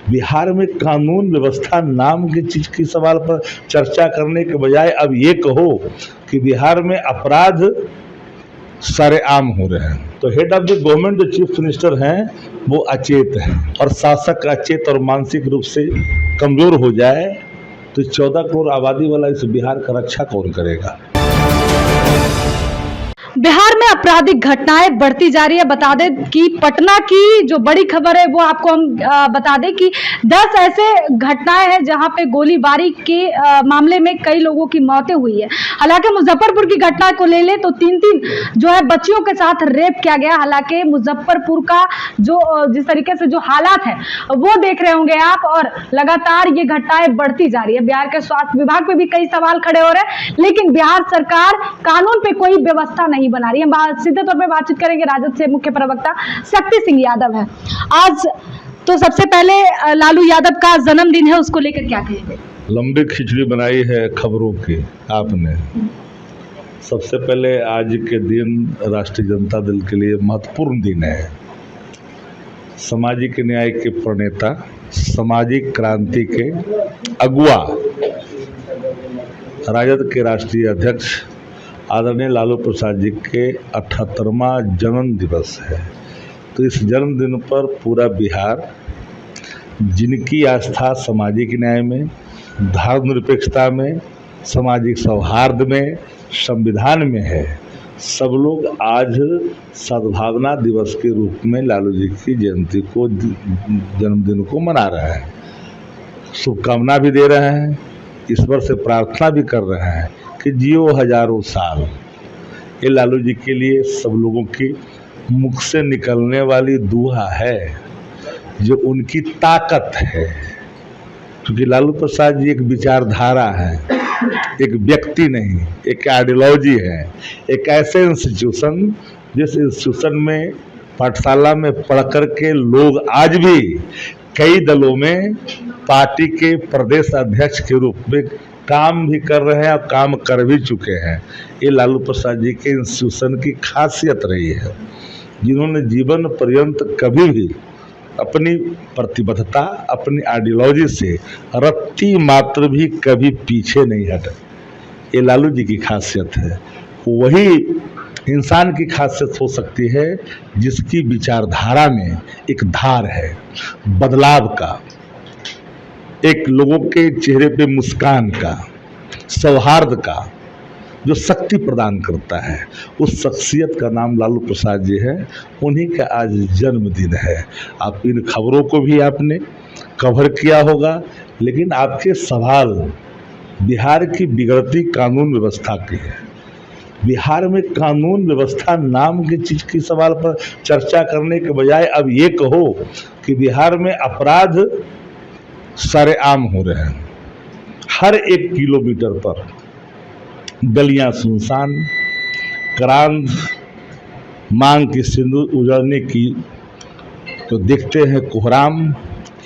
बिहार में कानून व्यवस्था नाम की चीज की सवाल पर चर्चा करने के बजाय अब ये कहो कि बिहार में अपराध सरेआम हो रहे हैं, तो हेड ऑफ द गवर्नमेंट जो चीफ मिनिस्टर हैं वो अचेत हैं, और शासक अचेत और मानसिक रूप से कमजोर हो जाए तो 14 करोड़ आबादी वाला इस बिहार का रक्षा कौन करेगा। बिहार में आपराधिक घटनाएं बढ़ती जा रही है। बता दें कि पटना की जो बड़ी खबर है वो आपको हम बता दें कि 10 ऐसे घटनाएं हैं जहां पे गोलीबारी के मामले में कई लोगों की मौतें हुई है। हालांकि मुजफ्फरपुर की घटना को ले ले तो 3 जो है बच्चियों के साथ रेप किया गया। हालांकि मुजफ्फरपुर का जो जिस तरीके से जो हालात है वो देख रहे होंगे आप, और लगातार ये घटनाएं बढ़ती जा रही है। बिहार के स्वास्थ्य विभाग पे भी कई सवाल खड़े हो रहे हैं, लेकिन बिहार सरकार कानून पे कोई व्यवस्था नहीं बना रही है। सीधे तौर पे बातचीत करेंगे राजद से मुख्य प्रवक्ता शक्ति सिंह यादव है। आज तो सबसे पहले लालू यादव का जन्मदिन है, उसको लेकर क्या कहेंगे? लंबी खिचड़ी बनाई है खबरों की आपने। सबसे पहले आज के दिन राष्ट्रीय जनता दल के लिए महत्वपूर्ण दिन है। सामाजिक न्याय के प्रणेता, सामाजिक क्रांति के अगुआ, राजद के राष्ट्रीय अध्यक्ष आदरणीय लालू प्रसाद जी के 78वां जन्म दिवस है। तो इस जन्मदिन पर पूरा बिहार, जिनकी आस्था सामाजिक न्याय में, धर्मनिरपेक्षता में, सामाजिक सौहार्द में, संविधान में है, सब लोग आज सद्भावना दिवस के रूप में लालू जी की जयंती को, जन्मदिन को मना रहे हैं। शुभकामना भी दे रहे हैं, ईश्वर से प्रार्थना भी कर रहे हैं कि जियो हजारों साल। ये लालू जी के लिए सब लोगों की मुख से निकलने वाली दुआ है, जो उनकी ताकत है। क्योंकि लालू प्रसाद जी एक विचारधारा है, एक व्यक्ति नहीं, एक आइडियोलॉजी है, एक ऐसे इंस्टीट्यूशन जिस इंस्टीट्यूशन में पाठशाला में पढ़ कर के लोग आज भी कई दलों में पार्टी के प्रदेश अध्यक्ष के रूप में काम भी कर रहे हैं और काम कर भी चुके हैं। ये लालू प्रसाद जी के इंस्टीट्यूशन की खासियत रही है, जिन्होंने जीवन पर्यंत कभी भी अपनी प्रतिबद्धता, अपनी आइडियोलॉजी से रत्ती मात्र भी कभी पीछे नहीं हटे। ये लालू जी की खासियत है। वही इंसान की खासियत हो सकती है जिसकी विचारधारा में एक धार है, बदलाव का, एक लोगों के चेहरे पे मुस्कान का, सौहार्द का, जो शक्ति प्रदान करता है। उस शख्सियत का नाम लालू प्रसाद जी है। उन्हीं का आज जन्मदिन है। आप इन खबरों को भी आपने कवर किया होगा, लेकिन आपके सवाल बिहार की बिगड़ती कानून व्यवस्था की है। बिहार में कानून व्यवस्था नाम की चीज की सवाल पर चर्चा करने के बजाय अब ये कहो कि बिहार में अपराध सरेआम हो रहे हैं। हर 1 किलोमीटर पर गलियां सुनसान, क्रांत मांग की सिंदूर उजड़ने की तो देखते हैं कोहराम,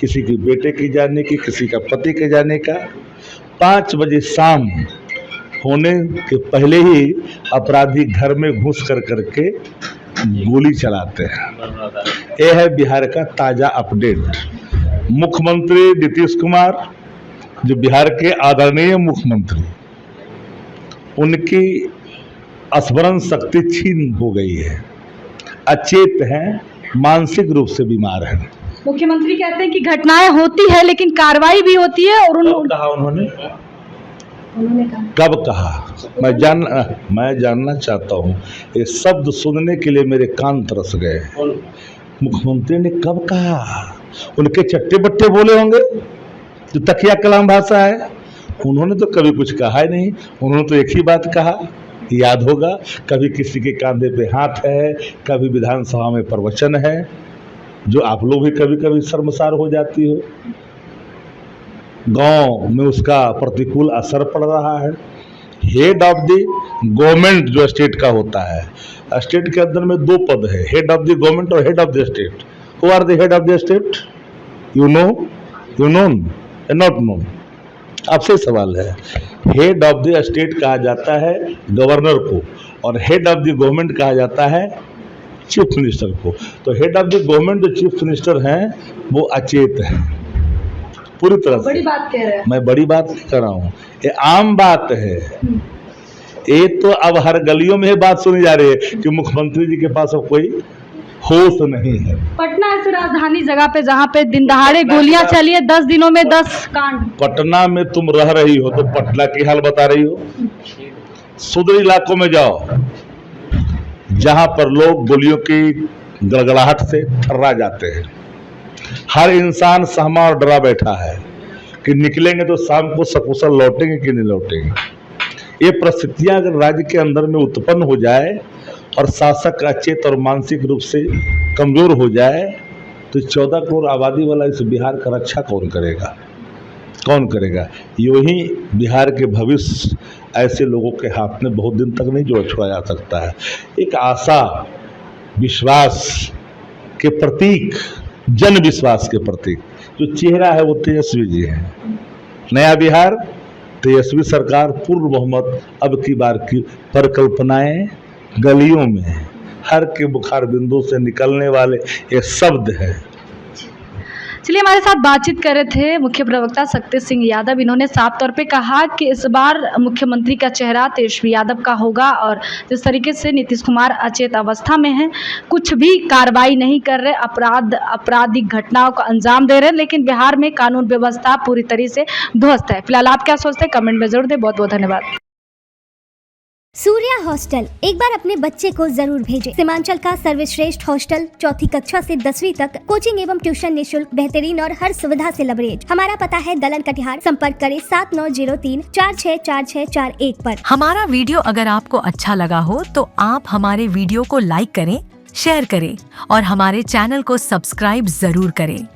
किसी के बेटे के जाने की, किसी का पति के जाने का। 5 बजे शाम होने के पहले ही अपराधी घर में घुस कर करके गोली चलाते हैं। यह है बिहार का ताजा अपडेट। मुख्यमंत्री नीतीश कुमार, जो बिहार के आदरणीय मुख्यमंत्री, उनकी स्मरण शक्ति छीन हो गई है, अचेत हैं, मानसिक रूप से बीमार हैं। मुख्यमंत्री कहते हैं कि घटनाएं होती है लेकिन कार्रवाई भी होती है। और उन्होंने कब कहा? मैं जानना चाहता हूँ। ये शब्द सुनने के लिए मेरे कान तरस गए। मुख्यमंत्री ने कब कहा? उनके चट्टे बट्टे बोले होंगे, जो तकिया कलाम भाषा है। उन्होंने तो कभी कुछ कहा ही नहीं। उन्होंने तो एक ही बात कहा, याद होगा, कभी किसी के कांधे पे हाथ है, कभी विधानसभा में प्रवचन है, जो आप लोग भी कभी कभी शर्मसार हो जाती हो। गांव में उसका प्रतिकूल असर पड़ रहा है। हेड ऑफ द गवर्नमेंट जो स्टेट का होता है, स्टेट के अंदर में 2 पद है, हेड ऑफ द गवर्नमेंट और head of the state. Who are the head of the state? You known not known? आपसे सवाल है। हेड ऑफ द स्टेट कहा जाता है गवर्नर को, और हेड ऑफ द गवर्नमेंट कहा जाता है चीफ मिनिस्टर को। तो हेड ऑफ द गवर्नमेंट जो चीफ मिनिस्टर हैं वो अचेत हैं, पूरी तरह से। बड़ी बात कह रहे हैं। मैं बड़ी बात नहीं कर रहा हूँ, ये आम बात है। ये तो अब हर गलियों में ये बात सुनी जा रही है कि मुख्यमंत्री जी के पास अब कोई होश नहीं है। पटना ऐसी राजधानी जगह पे जहाँ पे दिन दहाड़े गोलियां चली है, 10 दिनों में 10 कांड। पटना में तुम रह रही हो तो पटना की हाल बता रही हो। सुदूर इलाकों में जाओ जहां पर लोग गोलियों की गड़गड़ाहट से थर्रा जाते हैं। हर इंसान सहमा और डरा बैठा है कि निकलेंगे तो शाम को सकुशल लौटेंगे कि नहीं लौटेंगे। ये परिस्थितियां अगर राज्य के अंदर में उत्पन्न हो जाए और शासक अचेत और मानसिक रूप से कमजोर हो जाए तो 14 करोड़ आबादी वाला इस बिहार का रक्षा कौन करेगा? कौन करेगा? यूं ही बिहार के भविष्य ऐसे लोगों के हाथ में बहुत दिन तक नहीं जोड़ छोड़ा जा सकता है। एक आशा विश्वास के प्रतीक, जन विश्वास के प्रतीक जो चेहरा है वो तेजस्वी जी है। नया बिहार, तेजस्वी सरकार, पूर्ण बहुमत, अब की बार की परिकल्पनाएं गलियों में हर के बुखार बिंदु से निकलने वाले ये शब्द है। चलिए, हमारे साथ बातचीत कर रहे थे मुख्य प्रवक्ता शक्ति सिंह यादव। इन्होंने साफ तौर पे कहा कि इस बार मुख्यमंत्री का चेहरा तेजस्वी यादव का होगा और जिस तरीके से नीतीश कुमार अचेत अवस्था में हैं, कुछ भी कार्रवाई नहीं कर रहे, आपराधिक घटनाओं को अंजाम दे रहे, लेकिन बिहार में कानून व्यवस्था पूरी तरीके से ध्वस्त है। फिलहाल आप क्या सोचते हैं, कमेंट में जरूर दें। बहुत बहुत धन्यवाद। सूर्या हॉस्टल एक बार अपने बच्चे को जरूर भेजें। सीमांचल का सर्वश्रेष्ठ हॉस्टल, 4ठी कक्षा से 10वीं तक कोचिंग एवं ट्यूशन निःशुल्क, बेहतरीन और हर सुविधा से लबरेज। हमारा पता है दलन कटिहार। संपर्क करें 7903464641 पर। हमारा वीडियो अगर आपको अच्छा लगा हो तो आप हमारे वीडियो को लाइक करें, शेयर करें और हमारे चैनल को सब्सक्राइब जरूर करें।